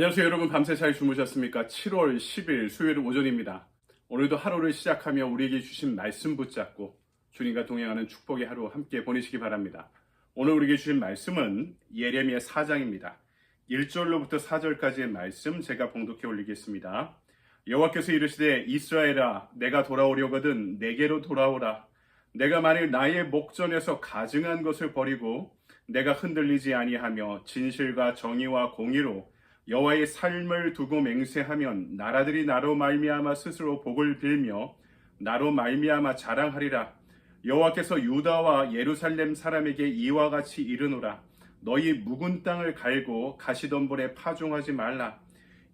안녕하세요 여러분, 밤새 잘 주무셨습니까? 7월 10일 수요일 오전입니다. 오늘도 하루를 시작하며 우리에게 주신 말씀 붙잡고 주님과 동행하는 축복의 하루 함께 보내시기 바랍니다. 오늘 우리에게 주신 말씀은 예레미야 4장입니다. 1절로부터 4절까지의 말씀 제가 봉독해 올리겠습니다. 여호와께서 이르시되 이스라엘아, 내가 돌아오려거든 내게로 돌아오라. 내가 만일 나의 목전에서 가증한 것을 버리고 내가 흔들리지 아니하며 진실과 정의와 공의로 여호와의 삶을 두고 맹세하면 나라들이 나로 말미암아 스스로 복을 빌며 나로 말미암아 자랑하리라. 여호와께서 유다와 예루살렘 사람에게 이와 같이 이르노라. 너희 묵은 땅을 갈고 가시덤불에 파종하지 말라.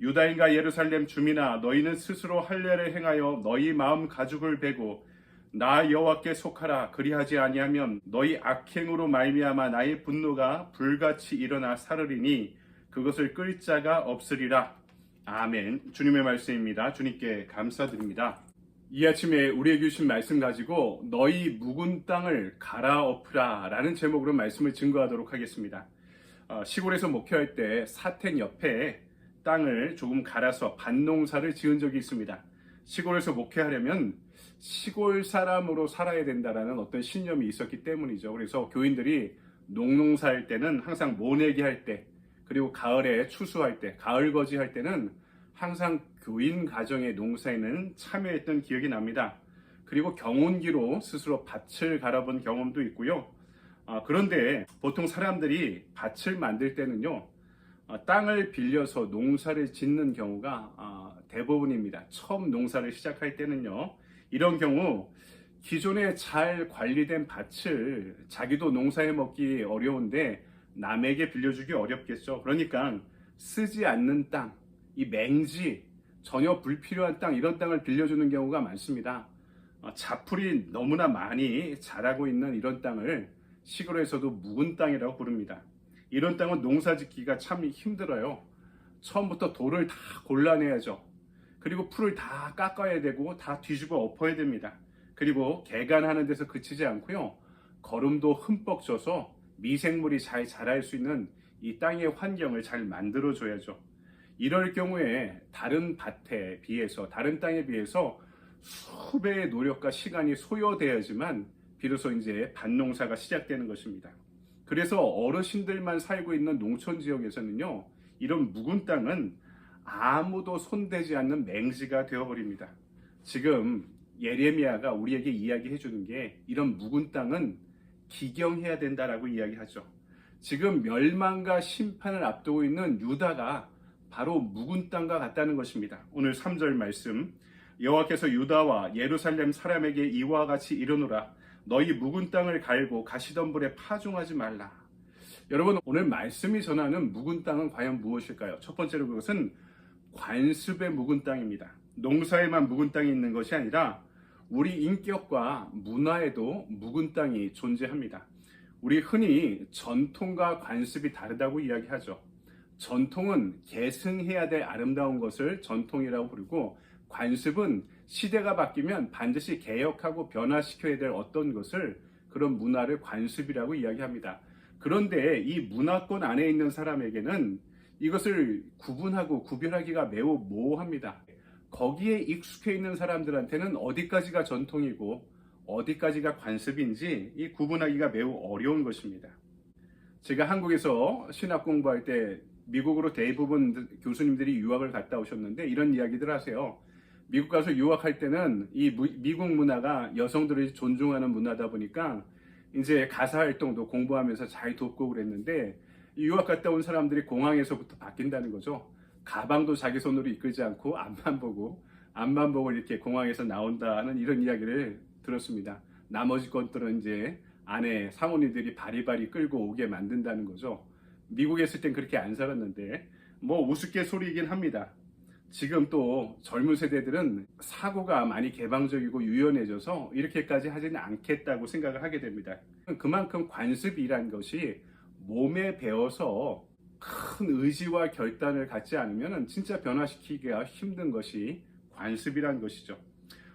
유다인과 예루살렘 주민아, 너희는 스스로 할례를 행하여 너희 마음 가죽을 베고 나 여호와께 속하라. 그리하지 아니하면 너희 악행으로 말미암아 나의 분노가 불같이 일어나 사르리니 그것을 끌 자가 없으리라. 아멘. 주님의 말씀입니다. 주님께 감사드립니다. 이 아침에 우리에게 주신 말씀 가지고 너희 묵은 땅을 갈아엎으라 라는 제목으로 말씀을 증거하도록 하겠습니다. 시골에서 목회할 때 사택 옆에 땅을 조금 갈아서 밭농사를 지은 적이 있습니다. 시골에서 목회하려면 시골 사람으로 살아야 된다라는 어떤 신념이 있었기 때문이죠. 그래서 교인들이 농사할 때는 항상 모내기 할 때, 그리고 가을에 추수할 때, 가을거지 할 때는 항상 교인 가정의 농사에는 참여했던 기억이 납니다. 그리고 경운기로 스스로 밭을 갈아본 경험도 있고요. 그런데 보통 사람들이 밭을 만들 때는요, 땅을 빌려서 농사를 짓는 경우가 대부분입니다. 처음 농사를 시작할 때는요, 이런 경우 기존에 잘 관리된 밭을 자기도 농사해 먹기 어려운데 남에게 빌려주기 어렵겠죠. 그러니까 쓰지 않는 땅, 이 맹지, 전혀 불필요한 땅, 이런 땅을 빌려주는 경우가 많습니다. 자풀이 너무나 많이 자라고 있는 이런 땅을 시골에서도 묵은 땅이라고 부릅니다. 이런 땅은 농사 짓기가 참 힘들어요. 처음부터 돌을 다 골라내야죠. 그리고 풀을 다 깎아야 되고 다 뒤집어 엎어야 됩니다. 그리고 개간하는 데서 그치지 않고요, 거름도 흠뻑 줘서 미생물이 잘 자랄 수 있는 이 땅의 환경을 잘 만들어줘야죠. 이럴 경우에 다른 밭에 비해서, 다른 땅에 비해서 수배의 노력과 시간이 소요되어야지만 비로소 이제 밭농사가 시작되는 것입니다. 그래서 어르신들만 살고 있는 농촌 지역에서는요, 이런 묵은 땅은 아무도 손대지 않는 맹지가 되어버립니다. 지금 예레미야가 우리에게 이야기해 주는 게, 이런 묵은 땅은 기경해야 된다라고 이야기하죠. 지금 멸망과 심판을 앞두고 있는 유다가 바로 묵은 땅과 같다는 것입니다. 오늘 3절 말씀, 여호와께서 유다와 예루살렘 사람에게 이와 같이 이르노라. 너희 묵은 땅을 갈고 가시덤불에 파종하지 말라. 여러분, 오늘 말씀이 전하는 묵은 땅은 과연 무엇일까요? 첫 번째로 그것은 관습의 묵은 땅입니다. 농사에만 묵은 땅이 있는 것이 아니라 우리 인격과 문화에도 묵은 땅이 존재합니다. 우리 흔히 전통과 관습이 다르다고 이야기하죠. 전통은 계승해야 될 아름다운 것을 전통이라고 부르고, 관습은 시대가 바뀌면 반드시 개혁하고 변화시켜야 될 어떤 것을, 그런 문화를 관습이라고 이야기합니다. 그런데 이 문화권 안에 있는 사람에게는 이것을 구분하고 구별하기가 매우 모호합니다. 거기에 익숙해 있는 사람들한테는 어디까지가 전통이고 어디까지가 관습인지 이 구분하기가 매우 어려운 것입니다. 제가 한국에서 신학 공부할 때 미국으로 대부분 교수님들이 유학을 갔다 오셨는데 이런 이야기들 하세요. 미국 가서 유학할 때는 이 미국 문화가 여성들이 존중하는 문화다 보니까 이제 가사 활동도 공부하면서 잘 돕고 그랬는데, 유학 갔다 온 사람들이 공항에서부터 바뀐다는 거죠. 가방도 자기 손으로 이끌지 않고 앞만 보고 이렇게 공항에서 나온다는 이런 이야기를 들었습니다. 나머지 것들은 이제 안에 사모님들이 바리바리 끌고 오게 만든다는 거죠. 미국에 있을 땐 그렇게 안 살았는데 뭐 우스갯소리이긴 합니다. 지금 또 젊은 세대들은 사고가 많이 개방적이고 유연해져서 이렇게까지 하지는 않겠다고 생각을 하게 됩니다. 그만큼 관습이란 것이 몸에 배어서 큰 의지와 결단을 갖지 않으면 진짜 변화시키기가 힘든 것이 관습이란 것이죠.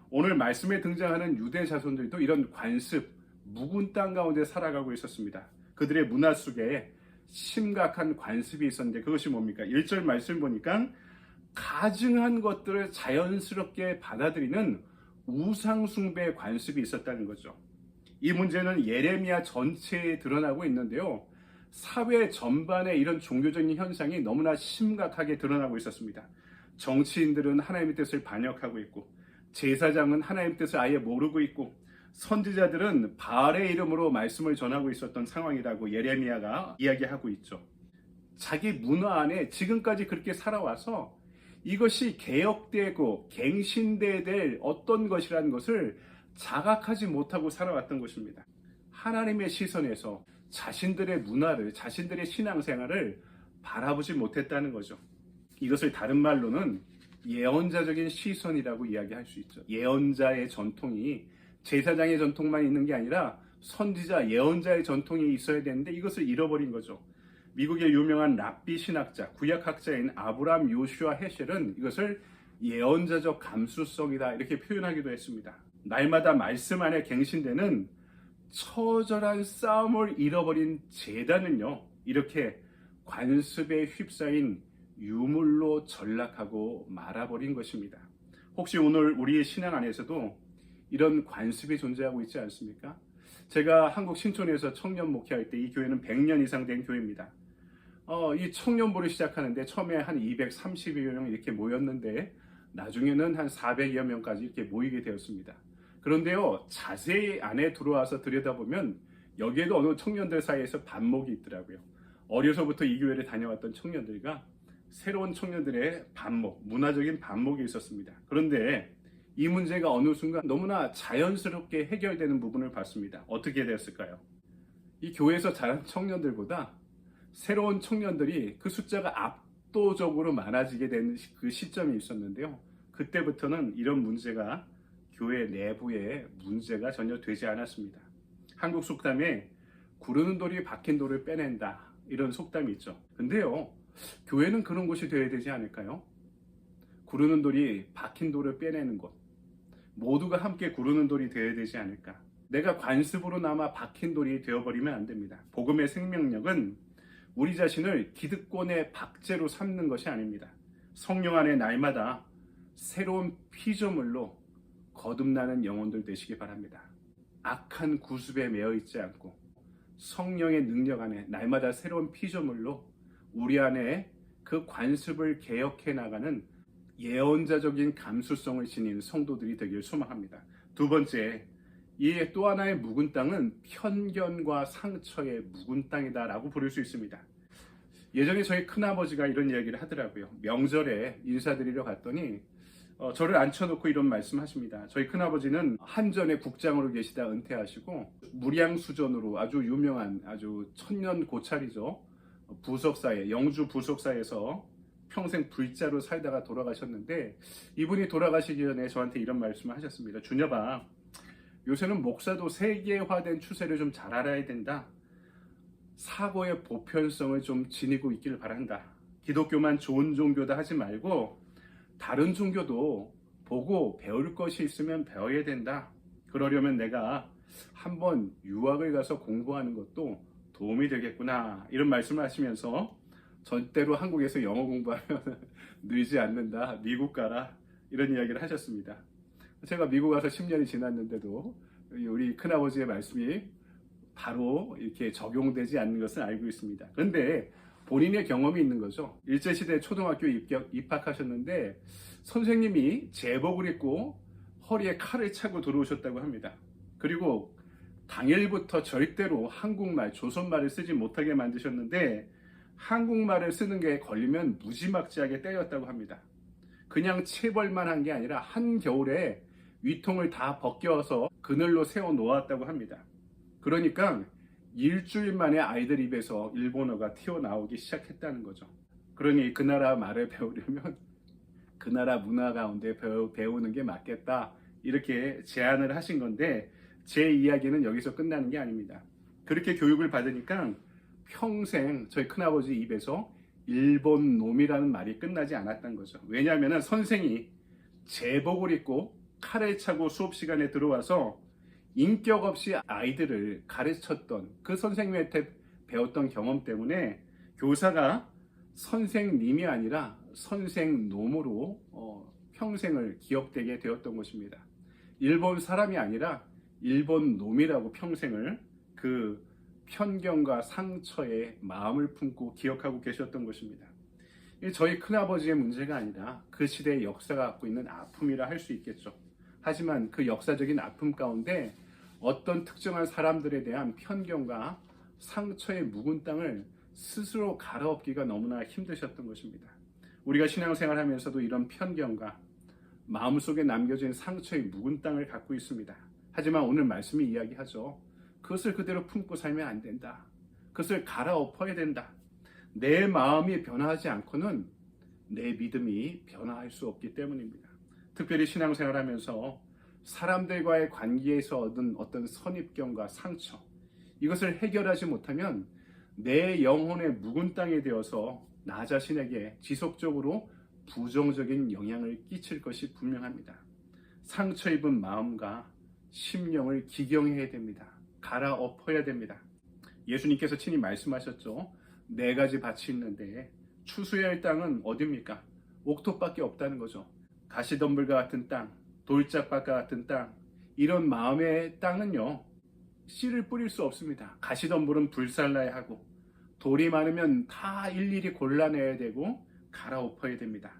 오늘 말씀에 등장하는 유대 자손들도 이런 관습, 묵은 땅 가운데 살아가고 있었습니다. 그들의 문화 속에 심각한 관습이 있었는데 그것이 뭡니까? 1절 말씀 보니까 가증한 것들을 자연스럽게 받아들이는 우상숭배 관습이 있었다는 거죠. 이 문제는 예레미야 전체에 드러나고 있는데요. 사회 전반에 이런 종교적인 현상이 너무나 심각하게 드러나고 있었습니다. 정치인들은 하나님의 뜻을 반역하고 있고, 제사장은 하나님의 뜻을 아예 모르고 있고, 선지자들은 바알의 이름으로 말씀을 전하고 있었던 상황이라고 예레미야가 이야기하고 있죠. 자기 문화 안에 지금까지 그렇게 살아와서 이것이 개혁되고 갱신돼야 될 어떤 것이라는 것을 자각하지 못하고 살아왔던 것입니다. 하나님의 시선에서 자신들의 문화를, 자신들의 신앙생활을 바라보지 못했다는 거죠. 이것을 다른 말로는 예언자적인 시선이라고 이야기할 수 있죠. 예언자의 전통이 제사장의 전통만 있는 게 아니라 선지자, 예언자의 전통이 있어야 되는데 이것을 잃어버린 거죠. 미국의 유명한 랍비 신학자, 구약학자인 아브람 요슈아 헤셸은 이것을 예언자적 감수성이다 이렇게 표현하기도 했습니다. 날마다 말씀 안에 갱신되는 처절한 싸움을 잃어버린 제단은요, 이렇게 관습에 휩싸인 유물로 전락하고 말아버린 것입니다. 혹시 오늘 우리의 신앙 안에서도 이런 관습이 존재하고 있지 않습니까? 제가 한국 신촌에서 청년 목회할 때 이 교회는 100년 이상 된 교회입니다. 이 청년부를 시작하는데 처음에 한 230여 명 이렇게 모였는데 나중에는 한 400여 명까지 이렇게 모이게 되었습니다. 그런데요, 자세히 안에 들어와서 들여다보면 여기에도 어느 청년들 사이에서 반목이 있더라고요. 어려서부터 이 교회를 다녀왔던 청년들과 새로운 청년들의 반목, 문화적인 반목이 있었습니다. 그런데 이 문제가 어느 순간 너무나 자연스럽게 해결되는 부분을 봤습니다. 어떻게 됐을까요? 이 교회에서 자란 청년들보다 새로운 청년들이 그 숫자가 압도적으로 많아지게 된 그 시점이 있었는데요. 그때부터는 이런 문제가 교회 내부에 문제가 전혀 되지 않았습니다. 한국 속담에 구르는 돌이 박힌 돌을 빼낸다 이런 속담이 있죠. 근데요, 교회는 그런 곳이 되어야 되지 않을까요? 구르는 돌이 박힌 돌을 빼내는 곳, 모두가 함께 구르는 돌이 되어야 되지 않을까. 내가 관습으로 남아 박힌 돌이 되어버리면 안 됩니다. 복음의 생명력은 우리 자신을 기득권의 박제로 삼는 것이 아닙니다. 성령 안에 날마다 새로운 피조물로 거듭나는 영혼들 되시기 바랍니다. 악한 구습에 매여 있지 않고 성령의 능력 안에 날마다 새로운 피조물로 우리 안에 그 관습을 개혁해 나가는 예언자적인 감수성을 지닌 성도들이 되길 소망합니다. 두 번째, 이 또 하나의 묵은 땅은 편견과 상처의 묵은 땅이다라고 부를 수 있습니다. 예전에 저희 큰아버지가 이런 이야기를 하더라고요. 명절에 인사드리러 갔더니 저를 앉혀놓고 이런 말씀하십니다. 저희 큰아버지는 한전의 국장으로 계시다 은퇴하시고 무량수전으로 아주 유명한 아주 천년 고찰이죠. 부석사에, 영주 부석사에서 평생 불자로 살다가 돌아가셨는데, 이분이 돌아가시기 전에 저한테 이런 말씀을 하셨습니다. 주녀봐, 요새는 목사도 세계화된 추세를 좀 잘 알아야 된다. 사고의 보편성을 좀 지니고 있기를 바란다. 기독교만 좋은 종교다 하지 말고 다른 종교도 보고 배울 것이 있으면 배워야 된다. 그러려면 내가 한번 유학을 가서 공부하는 것도 도움이 되겠구나. 이런 말씀을 하시면서 절대로 한국에서 영어 공부하면 늘지 않는다. 미국 가라. 이런 이야기를 하셨습니다. 제가 미국 가서 10년이 지났는데도 우리 큰아버지의 말씀이 바로 이렇게 적용되지 않는 것을 알고 있습니다. 그런데 본인의 경험이 있는 거죠. 일제시대 초등학교 입학하셨는데 선생님이 제복을 입고 허리에 칼을 차고 들어오셨다고 합니다. 그리고 당일부터 절대로 한국말, 조선말을 쓰지 못하게 만드셨는데 한국말을 쓰는 게 걸리면 무지막지하게 때렸다고 합니다. 그냥 체벌만 한 게 아니라 한겨울에 위통을 다 벗겨서 그늘로 세워 놓았다고 합니다. 그러니까 일주일 만에 아이들 입에서 일본어가 튀어나오기 시작했다는 거죠. 그러니 그 나라 말을 배우려면 그 나라 문화 가운데 배우는 게 맞겠다. 이렇게 제안을 하신 건데 제 이야기는 여기서 끝나는 게 아닙니다. 그렇게 교육을 받으니까 평생 저희 큰아버지 입에서 일본 놈이라는 말이 끝나지 않았던 거죠. 왜냐하면 선생이 제복을 입고 칼을 차고 수업 시간에 들어와서 인격 없이 아이들을 가르쳤던 그 선생님한테 배웠던 경험 때문에 교사가 선생님이 아니라 선생놈으로 평생을 기억되게 되었던 것입니다. 일본 사람이 아니라 일본 놈이라고 평생을 그 편견과 상처에 마음을 품고 기억하고 계셨던 것입니다. 저희 큰아버지의 문제가 아니라 그 시대의 역사가 갖고 있는 아픔이라 할 수 있겠죠. 하지만 그 역사적인 아픔 가운데 어떤 특정한 사람들에 대한 편견과 상처의 묵은 땅을 스스로 갈아엎기가 너무나 힘드셨던 것입니다. 우리가 신앙생활 하면서도 이런 편견과 마음속에 남겨진 상처의 묵은 땅을 갖고 있습니다. 하지만 오늘 말씀이 이야기하죠. 그것을 그대로 품고 살면 안 된다. 그것을 갈아엎어야 된다. 내 마음이 변화하지 않고는 내 믿음이 변화할 수 없기 때문입니다. 특별히 신앙생활 하면서 사람들과의 관계에서 얻은 어떤 선입견과 상처, 이것을 해결하지 못하면 내 영혼의 묵은 땅이 되어서 나 자신에게 지속적으로 부정적인 영향을 끼칠 것이 분명합니다. 상처 입은 마음과 심령을 기경해야 됩니다. 갈아엎어야 됩니다. 예수님께서 친히 말씀하셨죠. 4가지 밭이 있는데 추수해야 할 땅은 어디입니까? 옥토밖에 없다는 거죠. 가시덤불과 같은 땅, 돌짝밭과 같은 땅, 이런 마음의 땅은요, 씨를 뿌릴 수 없습니다. 가시덤불은 불살라야 하고 돌이 많으면 다 일일이 골라내야 되고 갈아엎어야 됩니다.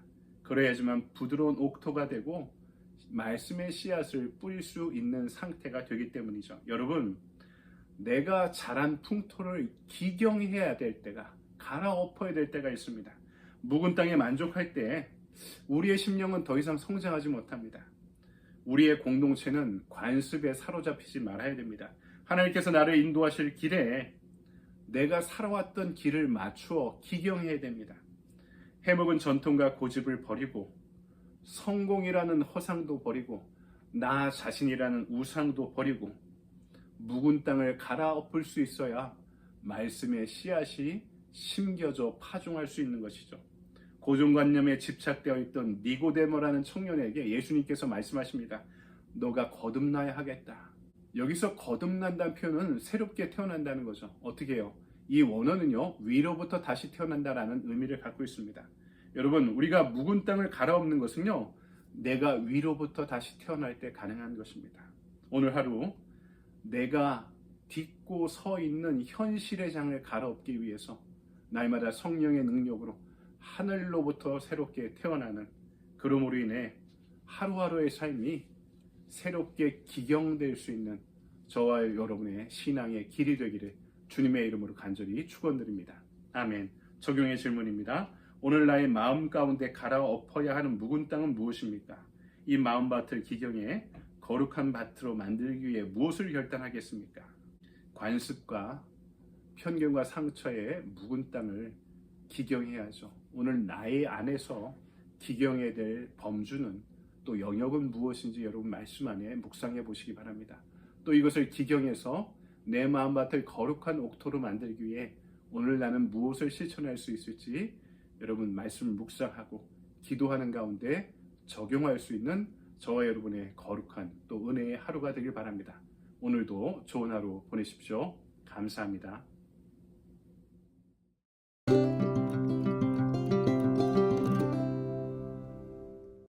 그래야지만 부드러운 옥토가 되고 말씀의 씨앗을 뿌릴 수 있는 상태가 되기 때문이죠. 여러분, 내가 자란 풍토를 기경해야 될 때가, 갈아엎어야 될 때가 있습니다. 묵은 땅에 만족할 때 우리의 심령은 더 이상 성장하지 못합니다. 우리의 공동체는 관습에 사로잡히지 말아야 됩니다. 하나님께서 나를 인도하실 길에 내가 살아왔던 길을 맞추어 기경해야 됩니다. 해먹은 전통과 고집을 버리고 성공이라는 허상도 버리고 나 자신이라는 우상도 버리고 묵은 땅을 갈아엎을 수 있어야 말씀의 씨앗이 심겨져 파종할 수 있는 것이죠. 고정관념에 집착되어 있던 니고데모라는 청년에게 예수님께서 말씀하십니다. 너가 거듭나야 하겠다. 여기서 거듭난다는 표현은 새롭게 태어난다는 거죠. 어떻게 해요? 이 원어는요, 위로부터 다시 태어난다라는 의미를 갖고 있습니다. 여러분, 우리가 묵은 땅을 갈아엎는 것은요, 내가 위로부터 다시 태어날 때 가능한 것입니다. 오늘 하루 내가 딛고 서 있는 현실의 장을 갈아엎기 위해서 날마다 성령의 능력으로 하늘로부터 새롭게 태어나는, 그러므로 인해 하루하루의 삶이 새롭게 기경될 수 있는 저와 여러분의 신앙의 길이 되기를 주님의 이름으로 간절히 축원드립니다. 아멘. 적용의 질문입니다. 오늘 나의 마음 가운데 갈아엎어야 하는 묵은 땅은 무엇입니까? 이 마음밭을 기경해 거룩한 밭으로 만들기 위해 무엇을 결단하겠습니까? 관습과 편견과 상처의 묵은 땅을 기경해야죠. 오늘 나의 안에서 기경해야 될 범주는 또 영역은 무엇인지 여러분 말씀 안에 묵상해 보시기 바랍니다. 또 이것을 기경해서 내 마음밭을 거룩한 옥토로 만들기 위해 오늘 나는 무엇을 실천할 수 있을지 여러분 말씀을 묵상하고 기도하는 가운데 적용할 수 있는 저와 여러분의 거룩한 또 은혜의 하루가 되길 바랍니다. 오늘도 좋은 하루 보내십시오. 감사합니다.